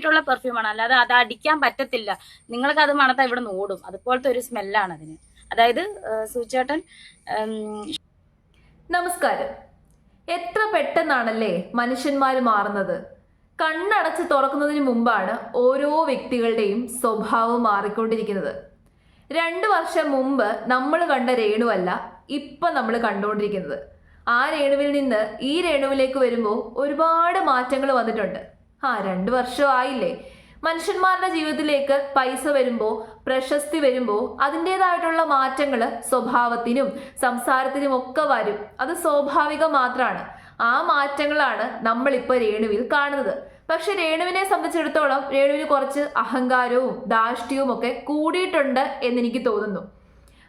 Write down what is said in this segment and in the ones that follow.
വേണ്ടിയിട്ടുള്ള പെർഫ്യൂമാണ്, അല്ലാതെ അത് അടിക്കാൻ പറ്റത്തില്ല. നിങ്ങൾക്ക് അത് മണത്താൽ ഇവിടെ നിന്ന് ഓടും. അതുപോലത്തെ ഒരു സ്മെല്ലാണ് അതിന്. അതായത് സുചേട്ടൻ. നമസ്കാരം. എത്ര പെട്ടെന്നാണല്ലേ മനുഷ്യന്മാർ മാറുന്നത്. കണ്ണടച്ച് തുറക്കുന്നതിന് മുമ്പാണ് ഓരോ വ്യക്തികളുടെയും സ്വഭാവം മാറിക്കൊണ്ടിരിക്കുന്നത്. 2 വർഷം മുമ്പ് നമ്മൾ കണ്ട രേണുവല്ല ഇപ്പം നമ്മൾ കണ്ടുകൊണ്ടിരിക്കുന്നത്. ആ രേണുവിൽ നിന്ന് ഈ രേണുവിലേക്ക് വരുമ്പോൾ ഒരുപാട് മാറ്റങ്ങൾ വന്നിട്ടുണ്ട്. 2 വർഷം ആയില്ലേ. മനുഷ്യന്മാരുടെ ജീവിതത്തിലേക്ക് പൈസ വരുമ്പോൾ, പ്രശസ്തി വരുമ്പോൾ അതിൻ്റെതായിട്ടുള്ള മാറ്റങ്ങൾ സ്വഭാവത്തിനും സംസാരത്തിനും ഒക്കെ വരും. അത് സ്വാഭാവികം മാത്രമാണ്. ആ മാറ്റങ്ങളാണ് നമ്മളിപ്പോൾ രേണുവിൽ കാണുന്നത്. പക്ഷെ രേണുവിനെ സംബന്ധിച്ചിടത്തോളം രേണുവിന് കുറച്ച് അഹങ്കാരവും ധാർഷ്ട്യവും ഒക്കെ കൂടിയിട്ടുണ്ട് എന്നെനിക്ക് തോന്നുന്നു.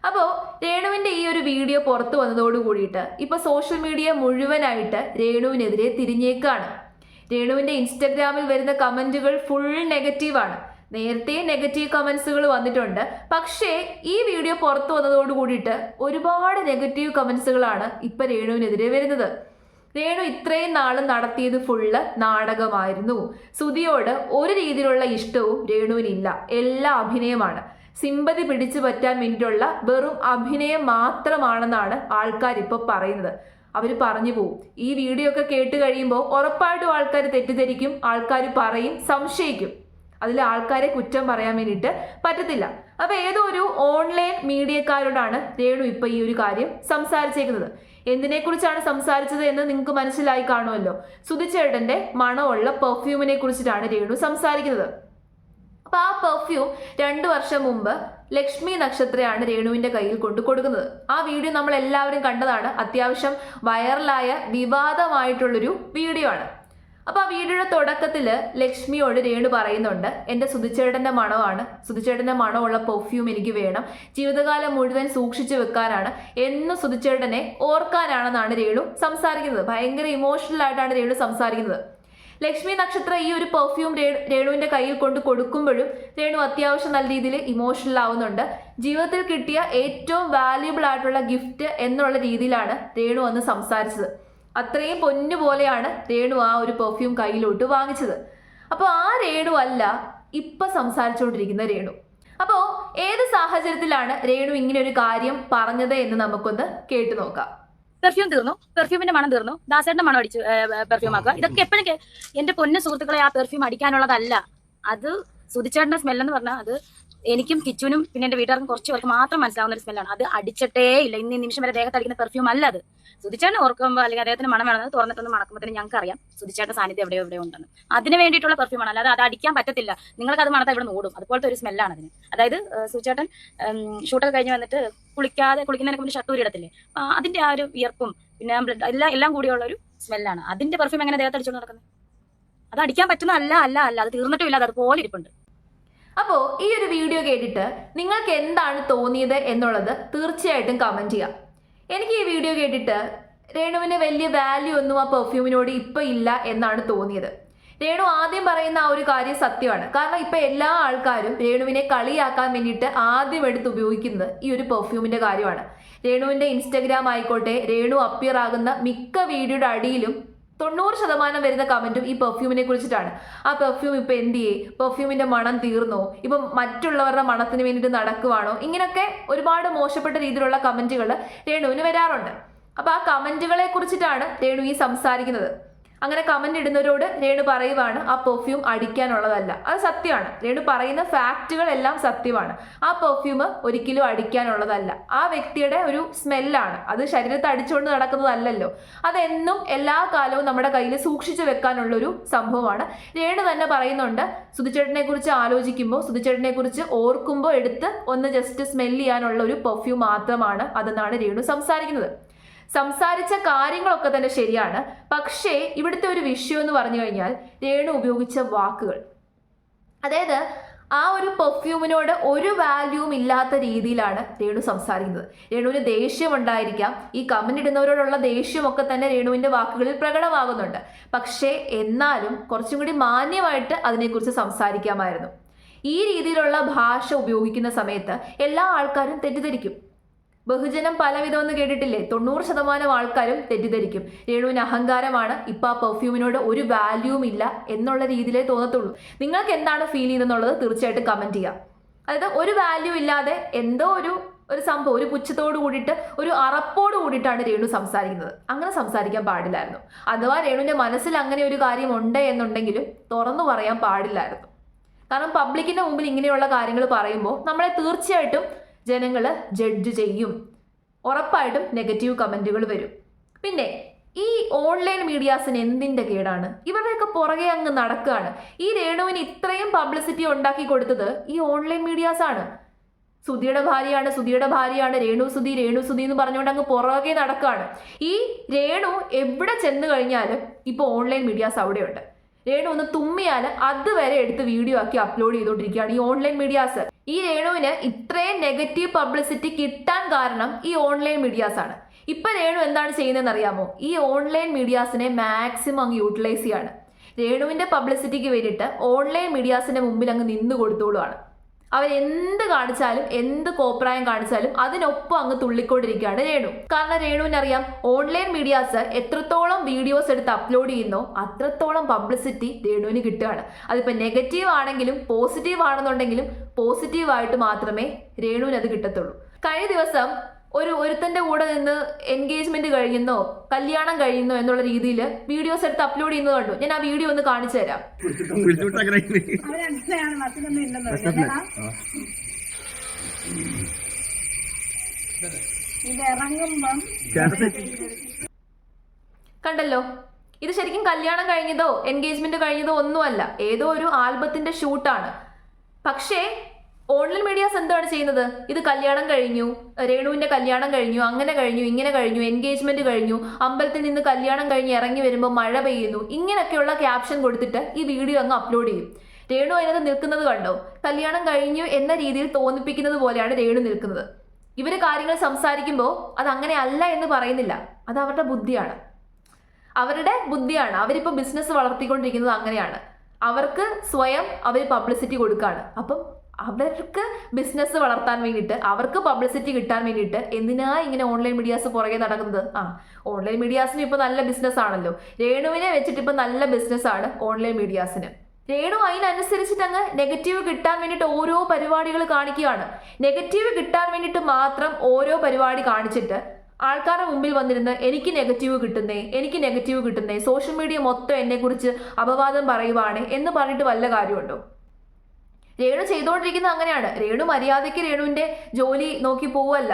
അപ്പോൾ രേണുവിൻ്റെ ഈ ഒരു വീഡിയോ പുറത്തു വന്നതോട് കൂടിയിട്ട് ഇപ്പോൾ സോഷ്യൽ മീഡിയ മുഴുവനായിട്ട് രേണുവിനെതിരെ തിരിഞ്ഞേക്കാണ്. രേണുവിൻ്റെ ഇൻസ്റ്റഗ്രാമിൽ വരുന്ന കമൻറ്റുകൾ ഫുൾ നെഗറ്റീവാണ്. നേരത്തെ നെഗറ്റീവ് കമൻസുകൾ വന്നിട്ടുണ്ട്. പക്ഷേ ഈ വീഡിയോ പുറത്തു വന്നതോട് കൂടിയിട്ട് ഒരുപാട് നെഗറ്റീവ് കമൻസുകളാണ് ഇപ്പം രേണുവിനെതിരെ വരുന്നത്. രേണു ഇത്രയും നാളും നടത്തിയത് ഫുള്ള് നാടകമായിരുന്നു. സുധിയോട് ഒരു രീതിയിലുള്ള ഇഷ്ടവും രേണുവിനില്ല. എല്ലാം അഭിനയമാണ്. സിമ്പതി പിടിച്ചു പറ്റാൻ വേണ്ടിയിട്ടുള്ള വെറും അഭിനയം മാത്രമാണെന്നാണ് ആൾക്കാർ ഇപ്പോൾ പറയുന്നത്. അവർ പറഞ്ഞു പോവും. ഈ വീഡിയോ ഒക്കെ കേട്ട് കഴിയുമ്പോൾ ഉറപ്പായിട്ടും ആൾക്കാർ തെറ്റിദ്ധരിക്കും, ആൾക്കാർ പറയും, സംശയിക്കും. അതിൽ ആൾക്കാരെ കുറ്റം പറയാൻ വേണ്ടിയിട്ട് പറ്റത്തില്ല. അപ്പൊ ഏതോ ഒരു ഓൺലൈൻ മീഡിയക്കാരോടാണ് രേണു ഇപ്പൊ ഈ ഒരു കാര്യം സംസാരിച്ചേക്കുന്നത്. എന്തിനെക്കുറിച്ചാണ് സംസാരിച്ചത് എന്ന് നിങ്ങൾക്ക് മനസ്സിലായി കാണുമല്ലോ. സുധിച്ചേട്ടന്റെ മണമുള്ള പെർഫ്യൂമിനെ കുറിച്ചിട്ടാണ് രേണു സംസാരിക്കുന്നത്. അപ്പൊ ആ പെർഫ്യൂം 2 വർഷം മുമ്പ് ലക്ഷ്മി നക്ഷത്രയാണ് രേണുവിന്റെ കയ്യിൽ കൊണ്ടു കൊടുക്കുന്നത്. ആ വീഡിയോ നമ്മൾ എല്ലാവരും കണ്ടതാണ്. അത്യാവശ്യം വൈറലായ വിവാദമായിട്ടുള്ളൊരു വീഡിയോ ആണ്. അപ്പൊ ആ വീഡിയോയുടെ തുടക്കത്തിൽ ലക്ഷ്മിയോട് രേണു പറയുന്നുണ്ട്, എൻ്റെ സുധിച്ചേട്ടന്റെ മണമാണ്, സുധിച്ചേട്ടന്റെ മണമുള്ള പെർഫ്യൂം എനിക്ക് വേണം, ജീവിതകാലം മുഴുവൻ സൂക്ഷിച്ചു വെക്കാനാണ്, എന്നും സുധിച്ചേട്ടനെ ഓർക്കാനാണെന്നാണ് രേണു സംസാരിക്കുന്നത്. ഭയങ്കര ഇമോഷണൽ ആയിട്ടാണ് രേണു സംസാരിക്കുന്നത്. ലക്ഷ്മി നക്ഷത്ര ഈ ഒരു പെർഫ്യൂം രേണുവിന്റെ കയ്യിൽ കൊണ്ട് കൊടുക്കുമ്പോഴും രേണു അത്യാവശ്യം നല്ല രീതിയിൽ ഇമോഷണൽ ആവുന്നുണ്ട്. ജീവിതത്തിൽ കിട്ടിയ ഏറ്റവും വാല്യുബിൾ ആയിട്ടുള്ള ഗിഫ്റ്റ് എന്നുള്ള രീതിയിലാണ് രേണു അന്ന് സംസാരിച്ചത്. അത്രയും പൊന്നു പോലെയാണ് രേണു ആ ഒരു പെർഫ്യൂം കയ്യിലോട്ട് വാങ്ങിച്ചത്. അപ്പോൾ ആ രേണു അല്ല ഇപ്പൊ സംസാരിച്ചുകൊണ്ടിരിക്കുന്ന രേണു. അപ്പോൾ ഏത് സാഹചര്യത്തിലാണ് രേണു ഇങ്ങനെ ഒരു കാര്യം പറഞ്ഞത് എന്ന് നമുക്കൊന്ന് കേട്ടു നോക്കാം. പെർഫ്യൂം തീർന്നു, പെർഫ്യൂമിന്റെ മണം തീർന്നു, ദാസേട്ടന്റെ മണം അടിച്ചു പെർഫ്യൂം ആക്കുക. ഇതൊക്കെ എപ്പോഴൊക്കെ എന്റെ പൊന്ന സുഹൃത്തുക്കളെ, ആ പെർഫ്യൂം അടിക്കാനുള്ളതല്ല. അത് സുധിച്ചേട്ടന്റെ സ്മെല്ലെന്ന് പറഞ്ഞാൽ അത് എനിക്കും കിച്ചുനും പിന്നെ എന്റെ വീട്ടുകാർക്കും കുറച്ച് പേർക്ക് മാത്രം മനസ്സിലാവുന്ന ഒരു സ്മെല്ലാണ്. അത് അടിച്ചിട്ടേ ഇല്ല. ഇന്ന് നിമിഷം വരെ ദേഹത്ത് അടിക്കുന്ന പെർഫ്യൂം അല്ല അത്. സുധിച്ചേട്ടനെ ഓർക്കുമ്പോൾ അല്ലെങ്കിൽ അദ്ദേഹത്തിന് മണം വേണമെന്ന് തുറന്നിട്ടൊന്ന് മണക്കുമ്പോൾ ഞങ്ങൾക്ക് അറിയാം സുധിച്ചേട്ടന്റെ സാന്നിധ്യം എവിടെയോ ഉണ്ടെന്ന്. അതിന് വേണ്ടിയിട്ടുള്ള പെർഫ്യൂമാണ്, അല്ലാതെ അത് അടിക്കാൻ പറ്റത്തില്ല. നിങ്ങൾക്ക് അത് മണത്താൽ ഇവിടെ നിന്ന് ഓടും. അതുപോലത്തെ ഒരു സ്മെല്ലാണ് അതിന്. അതായത് സുധിച്ചേട്ടൻ ഷൂട്ടൊക്കെ കഴിഞ്ഞ് വന്നിട്ട് കുളിക്കുന്നതിനൊക്കെ മുന്നേ ഷർട്ട് ഊരിടത്തില്ലേ, അതിന്റെ ആ ഒരു വിയർപ്പും പിന്നെ എല്ലാം കൂടിയുള്ള ഒരു സ്മെല്ലാണ്. അതിന്റെ പെർഫ്യൂം എങ്ങനെ ദേഹത്ത് അടിച്ചുകൊണ്ട് നടക്കുന്നത്? അത് അടിക്കാൻ പറ്റുന്ന അല്ല. അത് തീർന്നിട്ടും ഇല്ല, അത് അതുപോലെ ഇരിപ്പുണ്ട്. അപ്പോൾ ഈ ഒരു വീഡിയോ കേട്ടിട്ട് നിങ്ങൾക്ക് എന്താണ് തോന്നിയത് എന്നുള്ളത് തീർച്ചയായിട്ടും കമന്റ് ചെയ്യാം. എനിക്ക് ഈ വീഡിയോ കേട്ടിട്ട് രേണുവിന് വലിയ വാല്യൂ ഒന്നും ആ പെർഫ്യൂമിനോട് ഇപ്പൊ ഇല്ല എന്നാണ് തോന്നിയത്. രേണു ആദ്യം പറയുന്ന ആ ഒരു കാര്യം സത്യമാണ്. കാരണം ഇപ്പൊ എല്ലാ ആൾക്കാരും രേണുവിനെ കളിയാക്കാൻ വേണ്ടിയിട്ട് ആദ്യം എടുത്ത് ഉപയോഗിക്കുന്നത് ഈ ഒരു പെർഫ്യൂമിന്റെ കാര്യമാണ്. രേണുവിന്റെ ഇൻസ്റ്റഗ്രാം ആയിക്കോട്ടെ, രേണു അപ്പിയർ ആകുന്ന മിക്ക വീഡിയോയുടെ അടിയിലും 90% വരുന്ന കമന്റും ഈ പെർഫ്യൂമിനെ കുറിച്ചിട്ടാണ്. ആ പെർഫ്യൂം ഇപ്പൊ എന്ത് ചെയ്യേ, പെർഫ്യൂമിന്റെ മണം തീർന്നോ, ഇപ്പം മറ്റുള്ളവരുടെ മണത്തിന് വേണ്ടിയിട്ട് നടക്കുവാണോ, ഇങ്ങനെയൊക്കെ ഒരുപാട് മോശപ്പെട്ട രീതിയിലുള്ള കമന്റുകൾ രേണുവിന് വരാറുണ്ട്. അപ്പൊ ആ കമന്റുകളെ കുറിച്ചിട്ടാണ് രേണു ഈ സംസാരിക്കുന്നത്. അങ്ങനെ കമന്റ് ഇടുന്നവരോട് രേണു പറയുവാണ് ആ പെർഫ്യൂം അടിക്കാനുള്ളതല്ല. അത് സത്യമാണ്. രേണു പറയുന്ന ഫാക്റ്റുകൾ എല്ലാം സത്യമാണ്. ആ പെർഫ്യൂം ഒരിക്കലും അടിക്കാനുള്ളതല്ല. ആ വ്യക്തിയുടെ ഒരു സ്മെല്ലാണ്. അത് ശരീരത്തെ അടിച്ചുകൊണ്ട് നടക്കുന്നതല്ലല്ലോ. അതെന്നും എല്ലാ കാലവും നമ്മുടെ കയ്യിൽ സൂക്ഷിച്ചു വെക്കാനുള്ളൊരു സംഭവമാണ്. രേണു തന്നെ പറയുന്നുണ്ട്, സുധിച്ചേട്ടനെ കുറിച്ച് ആലോചിക്കുമ്പോൾ, സുധിച്ചേട്ടനെ കുറിച്ച് ഓർക്കുമ്പോൾ എടുത്ത് ഒന്ന് ജസ്റ്റ് സ്മെല് ചെയ്യാനുള്ള ഒരു പെർഫ്യൂം മാത്രമാണ് അതെന്നാണ് രേണു സംസാരിക്കുന്നത്. സംസാരിച്ച കാര്യങ്ങളൊക്കെ തന്നെ ശരിയാണ്. പക്ഷേ ഇവിടുത്തെ ഒരു വിഷയം എന്ന് പറഞ്ഞു കഴിഞ്ഞാൽ രേണു ഉപയോഗിച്ച വാക്കുകൾ, അതായത് ആ ഒരു പെർഫ്യൂമിനോട് ഒരു വാല്യൂവും ഇല്ലാത്ത രീതിയിലാണ് രേണു സംസാരിക്കുന്നത്. രേണുവിന് ദേഷ്യം ഉണ്ടായിരിക്കാം. ഈ കമന്റ് ഇടുന്നവരോടുള്ള ദേഷ്യമൊക്കെ തന്നെ രേണുവിന്റെ വാക്കുകളിൽ പ്രകടമാകുന്നുണ്ട്. പക്ഷേ എന്നാലും കുറച്ചും കൂടി മാന്യമായിട്ട് അതിനെക്കുറിച്ച് സംസാരിക്കാമായിരുന്നു. ഈ രീതിയിലുള്ള ഭാഷ ഉപയോഗിക്കുന്ന സമയത്ത് എല്ലാ ആൾക്കാരും തെറ്റിദ്ധരിക്കും. ബഹുജനം പലവിധമെന്ന് കേട്ടിട്ടില്ലേ? 90% ആൾക്കാരും തെറ്റിദ്ധരിക്കും രേണുവിന് അഹങ്കാരമാണ്, ഇപ്പൊ ആ പെർഫ്യൂമിനോട് ഒരു വാല്യൂവും ഇല്ല എന്നുള്ള രീതിയിലേ തോന്നത്തുള്ളൂ. നിങ്ങൾക്ക് എന്താണ് ഫീൽ ചെയ്തെന്നുള്ളത് തീർച്ചയായിട്ടും കമന്റ് ചെയ്യാം. അതായത് ഒരു വാല്യൂ ഇല്ലാതെ എന്തോ ഒരു സംഭവം, ഒരു പുച്ഛത്തോട് കൂടിയിട്ട്, ഒരു അറപ്പോട് കൂടിയിട്ടാണ് രേണു സംസാരിക്കുന്നത്. അങ്ങനെ സംസാരിക്കാൻ പാടില്ലായിരുന്നു. അഥവാ രേണുവിന്റെ മനസ്സിൽ അങ്ങനെ ഒരു കാര്യം ഉണ്ട് എന്നുണ്ടെങ്കിലും തുറന്നു പറയാൻ പാടില്ലായിരുന്നു. കാരണം പബ്ലിക്കിന്റെ മുമ്പിൽ ഇങ്ങനെയുള്ള കാര്യങ്ങൾ പറയുമ്പോൾ നമ്മളെ തീർച്ചയായിട്ടും ജനങ്ങൾ ജഡ്ജ് ചെയ്യും. ഉറപ്പായിട്ടും നെഗറ്റീവ് കമന്റുകൾ വരും. പിന്നെ ഈ ഓൺലൈൻ മീഡിയാസിന് എന്തിന്റെ കേടാണ്? ഇവരുടെയൊക്കെ പുറകെ അങ്ങ് നടക്കുകയാണ്. ഈ രേണുവിന് ഇത്രയും പബ്ലിസിറ്റി ഉണ്ടാക്കി കൊടുത്തത് ഈ ഓൺലൈൻ മീഡിയാസ് ആണ്. സുധിയുടെ ഭാര്യയാണ്, രേണു സുധി എന്ന് പറഞ്ഞുകൊണ്ട് അങ്ങ് പുറകെ നടക്കുകയാണ്. ഈ രേണു എവിടെ ചെന്ന് കഴിഞ്ഞാലും ഇപ്പൊ ഓൺലൈൻ മീഡിയാസ് അവിടെയുണ്ട്. രേണു ഒന്ന് തുമ്മിയാൽ അതുവരെ എടുത്ത് വീഡിയോ ആക്കി അപ്ലോഡ് ചെയ്തുകൊണ്ടിരിക്കുകയാണ് ഈ ഓൺലൈൻ മീഡിയാസ്. ഈ രേണുവിന് ഇത്രയും നെഗറ്റീവ് പബ്ലിസിറ്റി കിട്ടാൻ കാരണം ഈ ഓൺലൈൻ മീഡിയാസ് ആണ്. ഇപ്പൊ രേണു എന്താണ് ചെയ്യുന്നതെന്ന് അറിയാമോ? ഈ ഓൺലൈൻ മീഡിയാസിനെ മാക്സിമം അങ്ങ് യൂട്ടിലൈസ് ചെയ്യാണ്. രേണുവിന്റെ പബ്ലിസിറ്റിക്ക് വേണ്ടിയിട്ട് ഓൺലൈൻ മീഡിയാസിന്റെ മുമ്പിൽ അങ്ങ് നിന്ന് കൊടുത്തോളുവാണ്. അവരെന്ത് കാണിച്ചാലും, എന്ത് കോപ്രായം കാണിച്ചാലും അതിനൊപ്പം അങ്ങ് തുള്ളിക്കൊണ്ടിരിക്കുകയാണ് രേണു. കാരണം രേണുവിനറിയാം ഓൺലൈൻ മീഡിയാസ് എത്രത്തോളം വീഡിയോസ് എടുത്ത് അപ്ലോഡ് ചെയ്യുന്നോ അത്രത്തോളം പബ്ലിസിറ്റി രേണുവിന് കിട്ടുകയാണ്. അതിപ്പോ നെഗറ്റീവ് ആണെങ്കിലും പോസിറ്റീവ് ആണെന്നുണ്ടെങ്കിലും പോസിറ്റീവായിട്ട് മാത്രമേ രേണുവിന് അത് കിട്ടത്തുള്ളൂ. കഴിഞ്ഞ ദിവസം ഒരുത്തന്റെ കൂടെ നിന്ന് എൻഗേജ്മെന്റ് കഴിയുന്നോ കല്യാണം കഴിയുന്നോ എന്നുള്ള രീതിയിൽ വീഡിയോസ് എടുത്ത് അപ്ലോഡ് ചെയ്യുന്നത് കണ്ടു. ഞാൻ ആ വീഡിയോ ഒന്ന് കാണിച്ചു തരാം. കണ്ടല്ലോ, ഇത് ശരിക്കും കല്യാണം കഴിഞ്ഞതോ എൻഗേജ്മെന്റ് കഴിഞ്ഞതോ ഒന്നുമല്ല, ഏതോ ഒരു ആൽബത്തിന്റെ ഷൂട്ടാണ്. പക്ഷേ ഓൺലൈൻ മീഡിയാസ് എന്താണ് ചെയ്യുന്നത്? ഇത് കല്യാണം കഴിഞ്ഞു, രേണുവിന്റെ കല്യാണം കഴിഞ്ഞു, അങ്ങനെ കഴിഞ്ഞു, ഇങ്ങനെ കഴിഞ്ഞു, എൻഗേജ്മെന്റ് കഴിഞ്ഞു, അമ്പലത്തിൽ നിന്ന് കല്യാണം കഴിഞ്ഞ് ഇറങ്ങി വരുമ്പോൾ മഴ പെയ്യുന്നു, ഇങ്ങനെയൊക്കെയുള്ള ക്യാപ്ഷൻ കൊടുത്തിട്ട് ഈ വീഡിയോ അങ്ങ് അപ്ലോഡ് ചെയ്യും. രേണു അതിനകത്ത് നിൽക്കുന്നത് കണ്ടോ? കല്യാണം കഴിഞ്ഞു എന്ന രീതിയിൽ തോന്നിപ്പിക്കുന്നത് പോലെയാണ് രേണു നിൽക്കുന്നത്. ഇവര് കാര്യങ്ങൾ സംസാരിക്കുമ്പോൾ അത് അങ്ങനെ അല്ല എന്ന് പറയുന്നില്ല. അത് അവരുടെ ബുദ്ധിയാണ്. അവരിപ്പോ ബിസിനസ് വളർത്തിക്കൊണ്ടിരിക്കുന്നത് അങ്ങനെയാണ്. അവർക്ക് സ്വയം അവർ പബ്ലിസിറ്റി കൊടുക്കുകയാണ്. അപ്പം അവർക്ക് ബിസിനസ് വളർത്താൻ വേണ്ടിയിട്ട്, അവർക്ക് പബ്ലിസിറ്റി കിട്ടാൻ വേണ്ടിയിട്ട് എന്തിനാ ഇങ്ങനെ ഓൺലൈൻ മീഡിയാസ് പുറകെ നടക്കുന്നത്? ഓൺലൈൻ മീഡിയാസിന് ഇപ്പൊ നല്ല ബിസിനസ് ആണല്ലോ. രേണുവിനെ വെച്ചിട്ട് ഇപ്പൊ നല്ല ബിസിനസ് ആണ് ഓൺലൈൻ മീഡിയാസിന്. രേണു അതിനനുസരിച്ചിട്ട് അങ്ങ് നെഗറ്റീവ് കിട്ടാൻ വേണ്ടിയിട്ട് ഓരോ പരിപാടികൾ കാണിക്കുകയാണ്. നെഗറ്റീവ് കിട്ടാൻ വേണ്ടിയിട്ട് മാത്രം ഓരോ പരിപാടി കാണിച്ചിട്ട് ആൾക്കാരുടെ മുമ്പിൽ വന്നിരുന്ന് എനിക്ക് നെഗറ്റീവ് കിട്ടുന്നേ, സോഷ്യൽ മീഡിയ മൊത്തം എന്നെ കുറിച്ച് അപവാദം പറയുവാണ് എന്ന് പറഞ്ഞിട്ട് വല്ല കാര്യമുണ്ടോ? രേണു ചെയ്തുകൊണ്ടിരിക്കുന്നത് അങ്ങനെയാണ്. രേണു മര്യാദയ്ക്ക് രേണുവിന്റെ ജോലി നോക്കി പോവല്ല.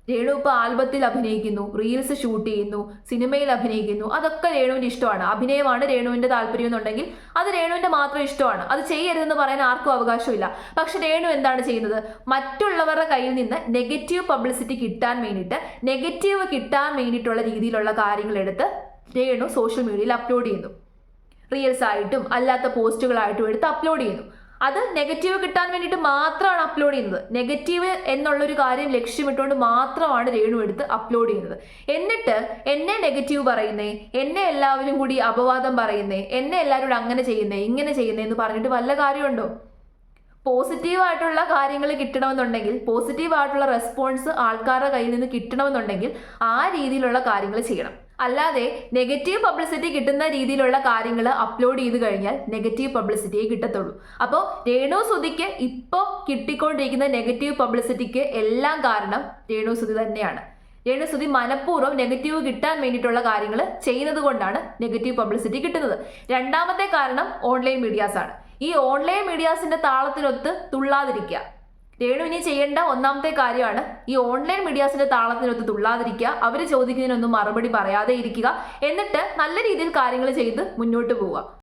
രേണു ഇപ്പൊ ആൽബത്തിൽ അഭിനയിക്കുന്നു, റീൽസ് ഷൂട്ട് ചെയ്യുന്നു, സിനിമയിൽ അഭിനയിക്കുന്നു. അതൊക്കെ രേണുവിന്റെ ഇഷ്ടമാണ്. അഭിനയമാണ് രേണുവിന്റെ താല്പര്യം എന്നുണ്ടെങ്കിൽ അത് രേണുവിന്റെ മാത്രം ഇഷ്ടമാണ്. അത് ചെയ്യരുതെന്ന് പറയാൻ ആർക്കും അവകാശമില്ല. പക്ഷെ രേണു എന്താണ് ചെയ്യുന്നത്? മറ്റുള്ളവരുടെ കയ്യിൽ നിന്ന് നെഗറ്റീവ് പബ്ലിസിറ്റി കിട്ടാൻ വേണ്ടിയിട്ടുള്ള രീതിയിലുള്ള കാര്യങ്ങൾ എടുത്ത് രേണു സോഷ്യൽ മീഡിയയിൽ അപ്ലോഡ് ചെയ്യുന്നു. റീൽസ് ആയിട്ടും അല്ലാത്ത പോസ്റ്റുകളായിട്ടും എടുത്ത് അപ്ലോഡ് ചെയ്യുന്നു. അത് നെഗറ്റീവ് കിട്ടാൻ വേണ്ടിയിട്ട് മാത്രമാണ് അപ്ലോഡ് ചെയ്യുന്നത്. നെഗറ്റീവ് എന്നുള്ളൊരു കാര്യം ലക്ഷ്യമിട്ടുകൊണ്ട് മാത്രമാണ് രേണു എടുത്ത് അപ്ലോഡ് ചെയ്യുന്നത്. എന്നിട്ട് എന്നെ നെഗറ്റീവ് പറയുന്നേ, എന്നെ എല്ലാവരും കൂടി അപവാദം പറയുന്നേ, എന്നെ എല്ലാവരും അങ്ങനെ ചെയ്യുന്നേ, ഇങ്ങനെ ചെയ്യുന്നേ എന്ന് പറഞ്ഞിട്ട് വല്ല കാര്യമുണ്ടോ? പോസിറ്റീവായിട്ടുള്ള കാര്യങ്ങൾ കിട്ടണമെന്നുണ്ടെങ്കിൽ, പോസിറ്റീവായിട്ടുള്ള റെസ്പോൺസ് ആൾക്കാരുടെ കയ്യിൽ നിന്ന് കിട്ടണമെന്നുണ്ടെങ്കിൽ ആ രീതിയിലുള്ള കാര്യങ്ങൾ ചെയ്യണം. അല്ലാതെ നെഗറ്റീവ് പബ്ലിസിറ്റി കിട്ടുന്ന രീതിയിലുള്ള കാര്യങ്ങൾ അപ്ലോഡ് ചെയ്ത് കഴിഞ്ഞാൽ നെഗറ്റീവ് പബ്ലിസിറ്റിയെ കിട്ടത്തുള്ളൂ. അപ്പോൾ രേണു സുധിക്ക് ഇപ്പോൾ കിട്ടിക്കൊണ്ടിരിക്കുന്ന നെഗറ്റീവ് പബ്ലിസിറ്റിക്ക് എല്ലാം കാരണം രേണു സുധി തന്നെയാണ്. രേണു സുധി മനഃപൂർവ്വം നെഗറ്റീവ് കിട്ടാൻ വേണ്ടിയിട്ടുള്ള കാര്യങ്ങൾ ചെയ്യുന്നത് കൊണ്ടാണ് നെഗറ്റീവ് പബ്ലിസിറ്റി കിട്ടുന്നത്. രണ്ടാമത്തെ കാരണം ഓൺലൈൻ മീഡിയാസ് ആണ്. ഈ ഓൺലൈൻ മീഡിയാസിന്റെ താളത്തിനൊത്ത് തുള്ളാതിരിക്കുക. രേണു ഇനി ചെയ്യേണ്ട ഒന്നാമത്തെ കാര്യമാണ് ഈ ഓൺലൈൻ മീഡിയാസിന്റെ താളത്തിനൊത്ത് തുള്ളാതിരിക്കുക. അവർ ചോദിക്കുന്നതിനൊന്നും മറുപടി പറയാതെ ഇരിക്കുക. എന്നിട്ട് നല്ല രീതിയിൽ കാര്യങ്ങൾ ചെയ്ത് മുന്നോട്ട് പോവുക.